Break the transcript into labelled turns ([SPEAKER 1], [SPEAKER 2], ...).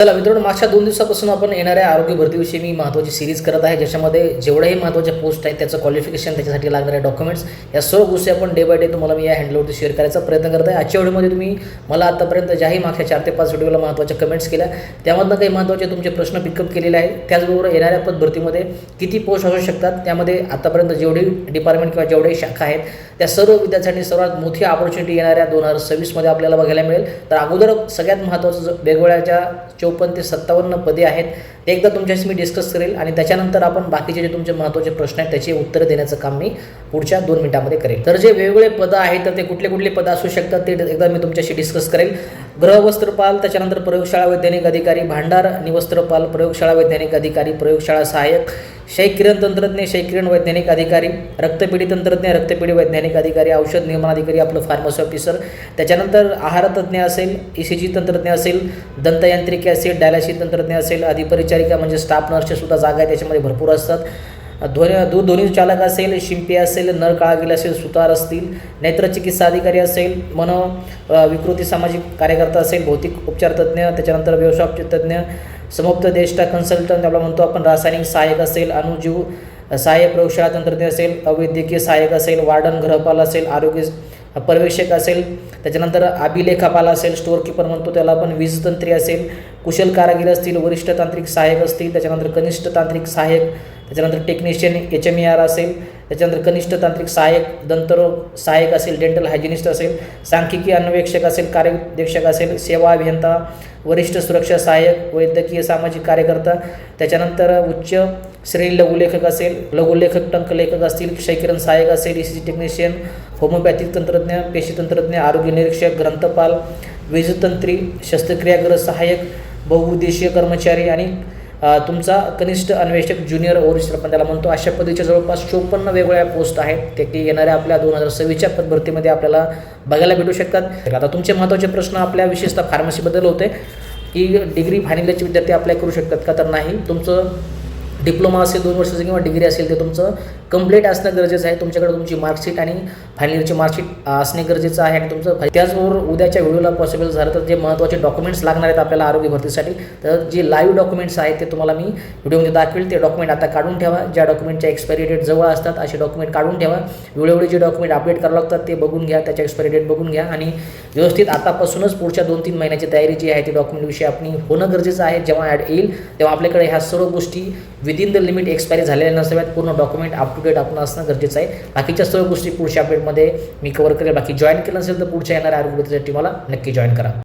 [SPEAKER 1] चला मित्रांनो, मागच्या 2 दिवसापासून आपण येणाऱ्या आरोग्य भरतीविषयी मी महत्त्वाची सीरीज करत आहे, ज्याच्यामध्ये जेवढ्याही महत्त्वाच्या पोस्ट आहेत त्याचं क्वालिफिकेशन, त्याच्यासाठी लागणारे डॉक्युमेंट्स, या सर्व गोष्टी आपण डे बाय डे तुम्हाला मी या हँडलवरती शेअर करायचा प्रयत्न करत आहे. आजच्या व्हिडिओमध्ये तुम्ही मला आतापर्यंत ज्याही मागच्या 4 ते 5 व्हिडिओला महत्त्वाच्या कमेंट्स केल्या, त्यामधनं काही महत्त्वाचे तुमचे प्रश्न पिकअप केलेले आहेत. त्याचबरोबर येणाऱ्या पद भरतीमध्ये किती पोस्ट असू शकतात, त्यामध्ये आतापर्यंत जेवढी डिपार्टमेंट किंवा जेवढे शाखा आहेत त्या सर्व विद्यार्थ्यांसाठी सर्वात मोठी अपॉर्च्युनिटी येणाऱ्या 2026मध्ये आपल्याला बघायला मिळेल. तर अगोदर सगळ्यात महत्त्वाचं वेगवेगळ्या 54 ते 57 पदे आहेत ते एकदा तुमच्याशी मी डिस्कस करेल आणि त्याच्यानंतर आपण बाकीचे जे तुमचे महत्त्वाचे प्रश्न आहेत त्याची उत्तरं देण्याचं काम मी पुढच्या 2 मिनिटांमध्ये करेल. तर जे वेगवेगळे पदं आहेत तर ते कुठले कुठले पदं असू शकतात ते एकदा मी तुमच्याशी डिस्कस करेल. गृहवस्त्रपाल, त्याच्यानंतर प्रयोगशाळा वैज्ञानिक अधिकारी, भांडार निवस्त्रपाल, प्रयोगशाळा वैज्ञानिक अधिकारी, प्रयोगशाळा सहाय्यक, क्षयकिरण तंत्रज्ञ, क्षयकिरण वैज्ञानिक अधिकारी, रक्तपेढी तंत्रज्ञ, रक्तपेढी वैज्ञानिक अधिकारी, औषध निर्माण अधिकारी आपलं फार्मसी ऑफिसर, त्याच्यानंतर आहारतज्ञ असेल, ECG तंत्रज्ञ असेल, दंतयांत्रिकी असेल, डायलिसिस तंत्रज्ञ असेल, अधिपरिचारिका म्हणजे स्टाफ नर्ससुद्धा जागा आहे त्याच्यामध्ये भरपूर असतात. दूरध्वनी चालक असेल, शिंपी असेल, नर काळागील असेल, सुतार असतील, नेत्रचिकित्सा अधिकारी असेल, विकृती सामाजिक कार्यकर्ता असेल, भौतिक उपचार तज्ज्ञ, त्याच्यानंतर व्यवसाय तज्ज्ञ, समुपदेष्टा कन्सल्टंट आपला म्हणतो आपण, रासायनिक सहाय्यक असेल, अणुजीव सहाय्यक प्रयोगशाळा तंत्रज्ञ असेल, अवैद्यकीय सहाय्यक असेल, वार्डन गृहपाल असेल, आरोग्य पर्यवेक्षक असेल, त्याच्यानंतर अभिलेखापाल असेल, स्टोअरकीपर म्हणतो त्याला आपण, वीजतंत्री असेल, कुशल कारागीर असतील, वरिष्ठ तांत्रिक सहाय्यक असतील, त्याच्यानंतर कनिष्ठ तांत्रिक सहाय्यक, त्याच्यानंतर टेक्निशियन HMER असेल, त्याच्यानंतर कनिष्ठ तांत्रिक सहाय्यक, दंतरोग सहाय्यक असेल, डेंटल हायजिनिस्ट असेल, सांख्यिकी अन्वेषक असेल, कार्यदेक्षक असेल, सेवा अभियंता, वरिष्ठ सुरक्षा सहाय्यक, वैद्यकीय सामाजिक कार्यकर्ता, त्याच्यानंतर उच्च श्रेणी लघुलेखक असेल, लघुलेखक टंकलेखक असतील, क्षयकिरण सहाय्यक असेल, ECG टेक्निशियन, होमिओपॅथिक तंत्रज्ञ, पेशीतंत्रज्ञ, आरोग्य निरीक्षक, ग्रंथपाल, वीजतंत्री, शस्त्रक्रियाग्रस्त सहाय्यक, बहुउद्देशीय कर्मचारी आणि तुमचा कनिष्ठ अन्वेषक, ज्युनियर ओरिजिनल आपण त्याला म्हणतो. अशा पद्धतीच्या जवळपास 54 वेगवेगळ्या पोस्ट आहेत ते येणाऱ्या आपल्या 2026च्या पदभरतीमध्ये आपल्याला बघायला भेटू शकतात. आता तुमचे महत्त्वाचे प्रश्न आपल्या विशेषतः फार्मसीबद्दल होते की डिग्री फायनलचे विद्यार्थी अप्लाय करू शकतात का, तर नाही. तुमचं डिप्लोमा असेल 2 वर्षाचं किंवा डिग्री असेल ते तुमचं कंप्लीट असणं गरजेचं आहे. तुमच्याकडे तुमची मार्कशीट आणि फायनल इयरची मार्कशीट असणे गरजेचं आहे. आणि तुमचं त्याचबरोबर उद्याच्या व्हिडिओला पॉसिबल झालं तर जे महत्त्वाचे डॉक्युमेंट्स लागणार आहेत आपल्याला आरोग्य भरतीसाठी, तर जे लाईव्ह डॉक्युमेंट्स आहेत ते तुम्हाला मी व्हिडिओमध्ये दाखवेल. ते डॉक्युमेंट आता काढून ठेवा. ज्या डॉक्युमेंटच्या एक्सपायरी डेट जवळ असतात असे डॉक्युमेंट काढून ठेवा. वेळोवेळी जे डॉक्युमेंट अपडेट करावं लागतात ते बघून घ्या, त्याच्या एक्सपायरी डेट बघून घ्या आणि व्यवस्थित आतापासूनच पुढच्या 2-3 महिन्याची तयारी जी आहे ती डॉक्युमेंटविषयी आपण होणं गरजेचं आहे. जेव्हा ॲड येईल तेव्हा आपल्याकडे ह्या सर्व गोष्टी विदिन द लिमिट एक्सपायरी झालेल्या नसाव्यात. पूर्ण डॉक्युमेंट अप टू डेट आपण असणं गरजेचं आहे. बाकीच्या सर्व गोष्टी पुढच्या अपडेटमध्ये मी कव्हर करेल. बाकी जॉईन केलं नसेल तर पुढच्या येणाऱ्या आरोग्य भरतीसाठी मला नक्की जॉईन करा.